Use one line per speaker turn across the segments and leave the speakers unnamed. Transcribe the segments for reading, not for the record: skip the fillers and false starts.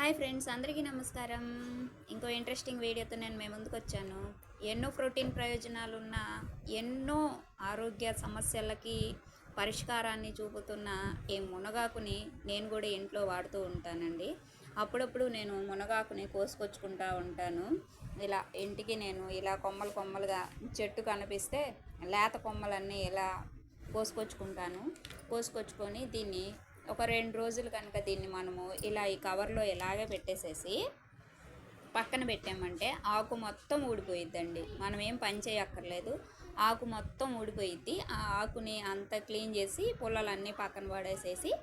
Hi friends, అందరికీ నమస్కారం. ఇంకో ఇంట్రెస్టింగ్ వీడియోతో నేను మీ ముందుకు వచ్చాను. ఎన్నో ప్రోటీన్ ప్రయోజనాలు ఉన్న ఎన్నో ఆరోగ్య సమస్యలకి పరిష్కారాన్ని చూపుతున్న ఈ మునగాకుని నేను కూడా ఇంట్లో వాడుతూ ఉంటానండి. అప్పుడప్పుడు నేను మునగాకుని కోసుకొచ్చుకుంటూ ఉంటాను. ఇలా ఇంటికి నేను ఇలా కొమ్మలు కొమ్మలుగా చెట్టు కనిపిస్తే లేత కొమ్మలన్నీ ఇలా కోసుకొచ్చుకుంటాను. కోసుకొచ్చుకొని దీన్ని ఒక 2 రోజులు కనుక దీన్ని మనము ఇలా ఈ కవర్లో ఇలాగే పెట్టేసేసి పక్కన పెట్టామంటే ఆకు మొత్తం ఊడిపోయిద్దండి. మనం ఏం పని చేయక్కర్లేదు, ఆకు మొత్తం ఊడిపోయిద్ది. ఆ ఆకుని అంతా క్లీన్ చేసి పుల్లలన్నీ పక్కన పడేసేసి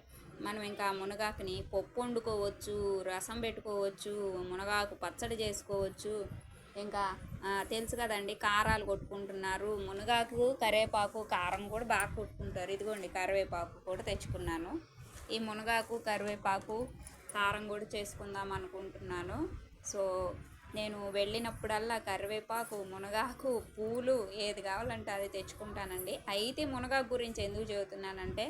మనం ఇంకా మునగాకుని పప్పు వండుకోవచ్చు, రసం పెట్టుకోవచ్చు, మునగాకు పచ్చడి చేసుకోవచ్చు. ఇంకా తెలుసు కదండి, కారాలు కొట్టుకుంటున్నారు. మునగాకు కరివేపాకు కారం కూడా బాగా కొట్టుకుంటారు. ఇదిగోండి కరివేపాకు కూడా తెచ్చుకున్నాను. ఈ మునగాకు కరివేపాకు కారం కూడా చేసుకుందాం అనుకుంటున్నాను. సో నేను వెళ్ళినప్పుడల్లా కరివేపాకు, మునగాకు, పూలు ఏది కావాలంటే అది తెచ్చుకుంటానండి. అయితే మునగాకు గురించి ఎందుకు చెబుతున్నానంటే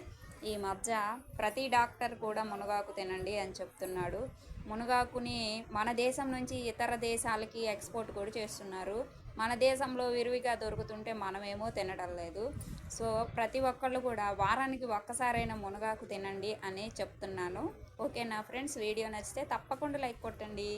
ఈ మధ్య ప్రతి డాక్టర్ కూడా మునగాకు తినండి అని చెప్తున్నాడు. మునగాకుని మన దేశం నుంచి ఇతర దేశాలకి ఎక్స్పోర్ట్ కూడా చేస్తున్నారు. మన దేశంలో విరివిగా దొరుకుతుంటే మనమేమో తినడం లేదు. సో ప్రతి ఒక్కళ్ళు కూడా వారానికి ఒక్కసారైనా మునగాకు తినండి అని చెప్తున్నాను. ఓకేనా ఫ్రెండ్స్, వీడియో నచ్చితే తప్పకుండా లైక్ కొట్టండి.